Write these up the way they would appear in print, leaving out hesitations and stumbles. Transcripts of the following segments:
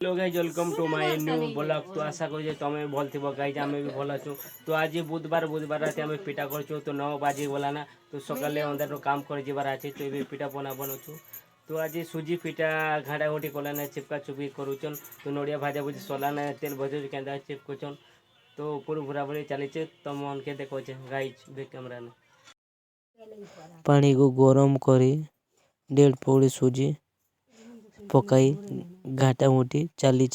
Hello guys welcome to my new blog. तो आशा करूँ तुम भल थो गाइज आम भी भल अच्छु। तो आज बुधवार रात आम पिठा कर तो 9 बाजी गला ना। तो सकाले अंधार काम कर जबार अच्छे तो ये पिठा पना बनाऊँ। तो आज सुजी पिठा घाटा घुटी कला ना चिपका चुपी करुचन। तो नड़िया भाजा भुजी सला ना तेल भज क्या चिपकुचन। तो पूरा भूरा भूरी चली तुम मन के देखो गाइज बे कैमरा ने पानी को गरम करी 1.5 पौड़ी सुजी पकाई घाटा घुटी चली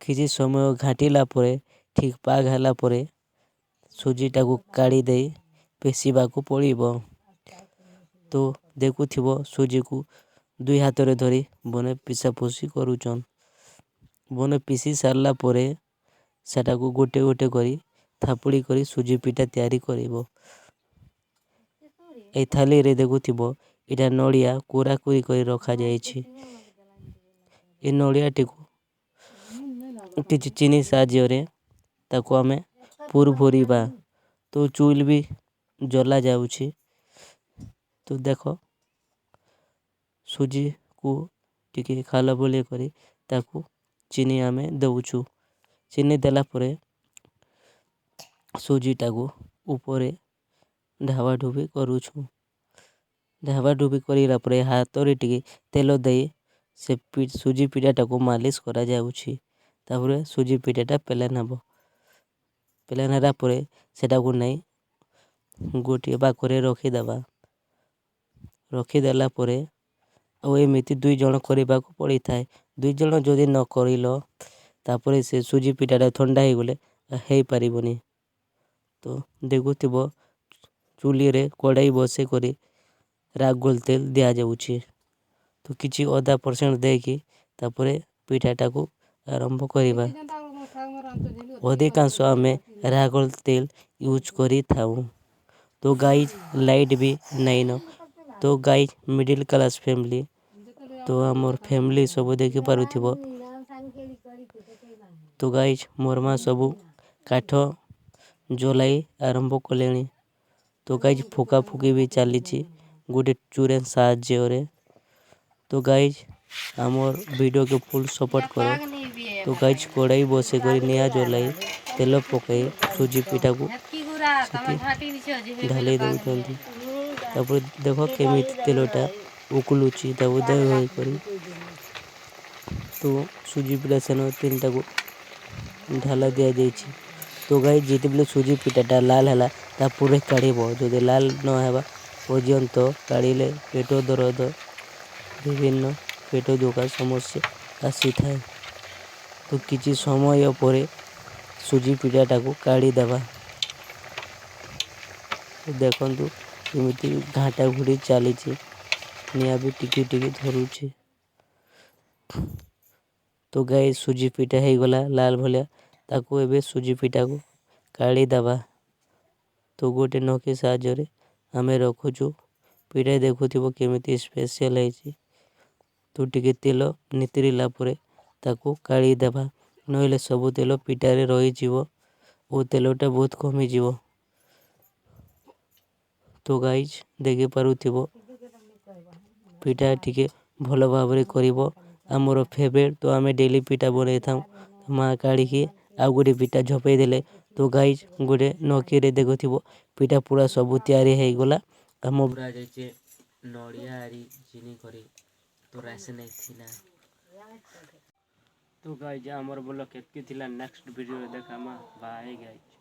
किसी समय घाटिला परे ठीक पाग होला परे सुजीटा को काढ़ी दे पेशिबा को पड़िबो। तो देखुथिबो सुजी को 2 हाथ रे धरी बने पिसापुसी करूचन। बने पिसी सारला परे सेटा को गोटे गोटे करी थापुड़ी करी सुजी पिठा तैयारी करिबो। ए थाली रे देखुथिबो इटा नड़िया कोरा कोरी करी रखा जायछि। ए नड़ियाटी को किछि चीनी साहाय्य ताको आमे पुर भरिबा। तो चुल भी जला जाउछि। तो देखो सुजी को टिके खाला बोले करी ताको चीनी आमे दउछु। चीनी देला परे सुजीटा को ऊपरे ढाबा ढुबी करूछु। ढाबा ढुबी करिला परे हाथ रे टिके तेल देई से सुजी पिठाटा को मालिश करा जाउछि। तापरे सुजी पिठाटा पेला नबो। पेला नारा परे सेटा को नहीं गोटे बाकरे रखी दबा। रखी देला परे आ एमिति 2 जण करिबाको पड़ी थाए। 2 जण जदि न करिलो तापरे से सुजी पिठाटा ठंडा हे गले हेई पारिबोनी। तो देखुथिबो चुली रे कड़ाई बसे करी रागोल तेल दिया जाउछि। तो किछि आधा % देकी तापरे पिठाटा को आरंभ करिबा। अधिकांश आमे रागोल तेल यूज करी थाउ। तो गाइज लाइट भी नहीं न। तो गाइज मिडिल क्लास फैमिली तो आमर फैमिली सब देखि पारुथिबो। तो गाइज मोरमा सब काठ जलाई आरंभ कलेनी। तो गाइज फुका फुकी भी चलीछि गोटे चूरे साहाय्य रे। तो गाइज आमर वीडियो के फुल सपोर्ट करो। तो गाइज कड़ाई बसे करी निया जलाई तेल पकई सुजी पिठा को ढाली दउचंती। तापर देखो केमिति तेलटा उकुलुची तापर दही होई करी। तो सुजी पिठा सेन 3टा को ढाला दिया जाइछि। तो गाइज जेतेबेले सुजी पिठाटा लाल हला ता पुरे काढ़िबो। जदि लाल न हेबा पर्यंत काढ़िले पेट दरद विभिन्न पेट दुखा समस्या आसी थाए। तो किछि समय परे सुजी पिठाटा को काढ़ी देबा। तो देखंतु केमिति घाटा घुटी चलीछि निया भी टिकी टिकी धरुछि। तो गाइस सुजी पिठा हे गला लाल भलिया ताको एबे सुजी पिठा को काढ़ी देबा। तो गोटे नखी साहाय्य रे आमे रखुछु। पिठा देखुथिबो केमिति स्पेशल हेछि। तो टिके तेल नितरिला परे ताको काढ़ी देबा। नहेले सब तेल पिठा रे रही जिवो ओ तेलटा बहुत कमी जिवो। तो गाइज देखि पारुथिबो पिठा टिके भलो भाबरे करिवो। आमर फेवरेट तो आमे डेली पिठा बनै थाउ। मा काढ़ी के आ गोटे पिठा झपई देले। तो गाइज गोटे नकी रे देखुथिबो पिठा पूरा सब तैयारी हे गला। आम पूरा जाइए नड़िया आरी चीनी करी तो रासे नहीं थिला। तो गाइज आमर बोलो केतकी थिला नेक्स्ट वीडियो देखामा बाय गाइज।